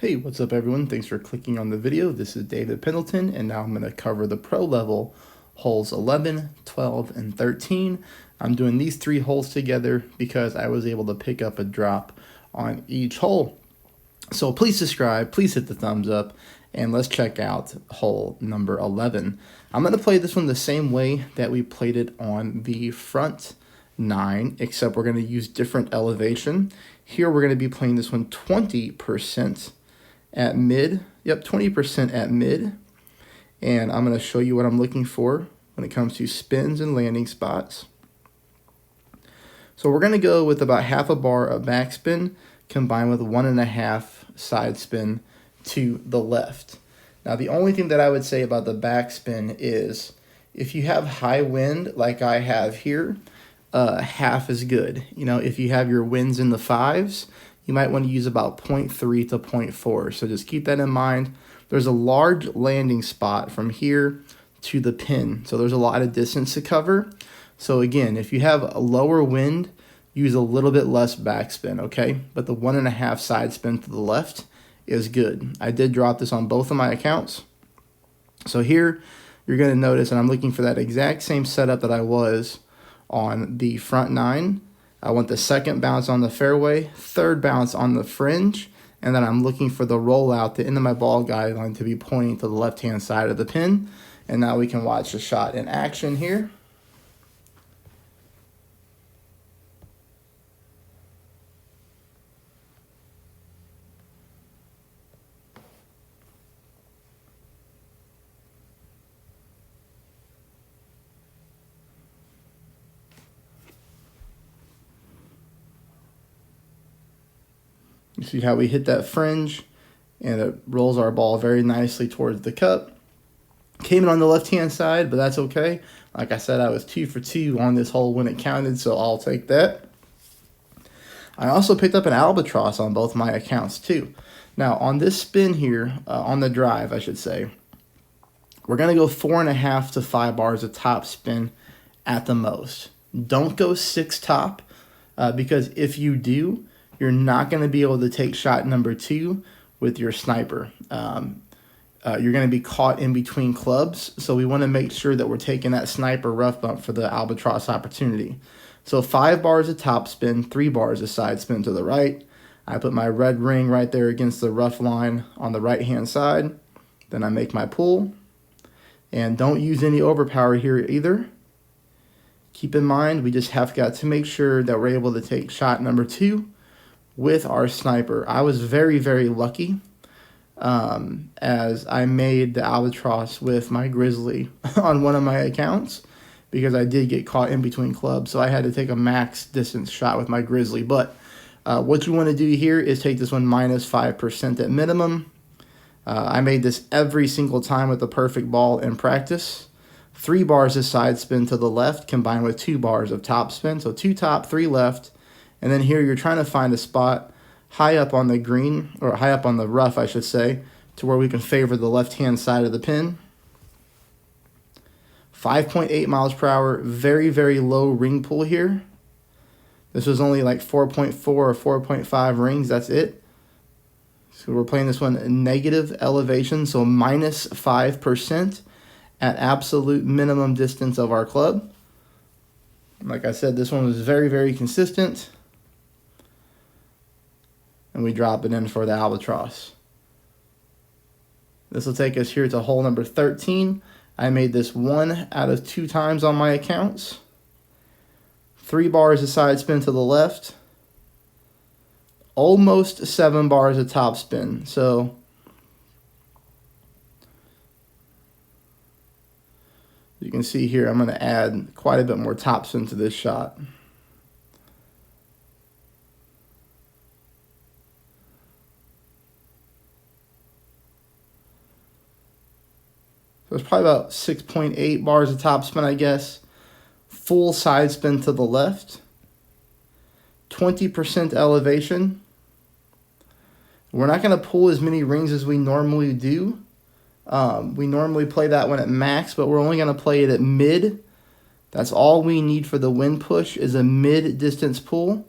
Hey, what's up everyone? Thanks for clicking on the video. This is David Pendleton, and now I'm going to cover the pro level holes 11, 12, and 13. I'm doing these three holes together because I was able to pick up a drop on each hole. So please subscribe, please hit the thumbs up, and let's check out hole number 11. I'm going to play this one the same way that we played it on the front 9, except we're going to use different elevation. Here we're going to be playing this one 20% at mid. Yep, 20% at mid. And I'm going to show you what I'm looking for when it comes to spins and landing spots. So we're going to go with about half a bar of backspin combined with 1.5 side spin to the left. Now the only thing that I would say about the backspin is if you have high wind like I have here, half is good. You know, if you have your winds in the 5s, you might want to use about 0.3 to 0.4. So just keep that in mind. There's a large landing spot from here to the pin. So there's a lot of distance to cover. So again, if you have a lower wind, use a little bit less backspin, okay? But the 1.5 side spin to the left is good. I did drop this on both of my accounts. So here you're going to notice, and I'm looking for that exact same setup that I was on the front 9. I want the second bounce on the fairway, third bounce on the fringe, and then I'm looking for the rollout, the end of my ball guideline to be pointing to the left-hand side of the pin. And now we can watch the shot in action here. You see how we hit that fringe, and it rolls our ball very nicely towards the cup. Came in on the left-hand side, but that's okay. Like I said, I was 2 for 2 on this hole when it counted, so I'll take that. I also picked up an albatross on both my accounts too. Now on this spin here, on the drive I should say, we're going to go 4.5 to 5 bars of top spin at the most. Don't go 6 top, because if you do, you're not going to be able to take shot number 2 with your sniper. You're going to be caught in between clubs, so we want to make sure that we're taking that sniper rough bump for the albatross opportunity. So 5 bars of top spin, 3 bars of side spin to the right. I put my red ring right there against the rough line on the right-hand side. Then I make my pull. And don't use any overpower here either. Keep in mind, we just have got to make sure that we're able to take shot number 2 with our sniper. I was very, very lucky as I made the albatross with my grizzly on one of my accounts because I did get caught in between clubs, so I had to take a max distance shot with my grizzly. But what you want to do here is take this one minus 5% at minimum. I made this every single time with the perfect ball in practice. 3 bars of side spin to the left combined with 2 bars of top spin, so 2 top, 3 left. And then here you're trying to find a spot high up on the green, or high up on the rough, I should say, to where we can favor the left-hand side of the pin. 5.8 miles per hour, very, very low ring pull here. This was only like 4.4 or 4.5 rings, that's it. So we're playing this one in negative elevation, so minus 5% at absolute minimum distance of our club. Like I said, this one was very, very consistent. And we drop it in for the albatross. This will take us here to hole number 13. I made this 1 out of 2 times on my accounts. 3 bars of side spin to the left. Almost 7 bars of top spin. So you can see here, I'm going to add quite a bit more top spin to this shot. So it's probably about 6.8 bars of top spin, I guess. Full side spin to the left. 20% elevation. We're not going to pull as many rings as we normally do. We normally play that one at max, but we're only going to play it at mid. That's all we need for the wind push is a mid-distance pull.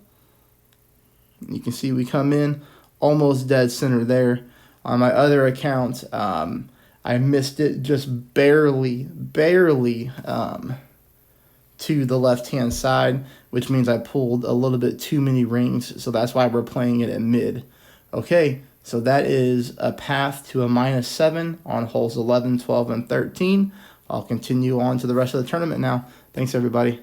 You can see we come in almost dead center there. On my other account, I missed it just barely to the left-hand side, which means I pulled a little bit too many rings, so that's why we're playing it at mid. Okay, so that is a path to a -7 on holes 11, 12, and 13. I'll continue on to the rest of the tournament now. Thanks, everybody.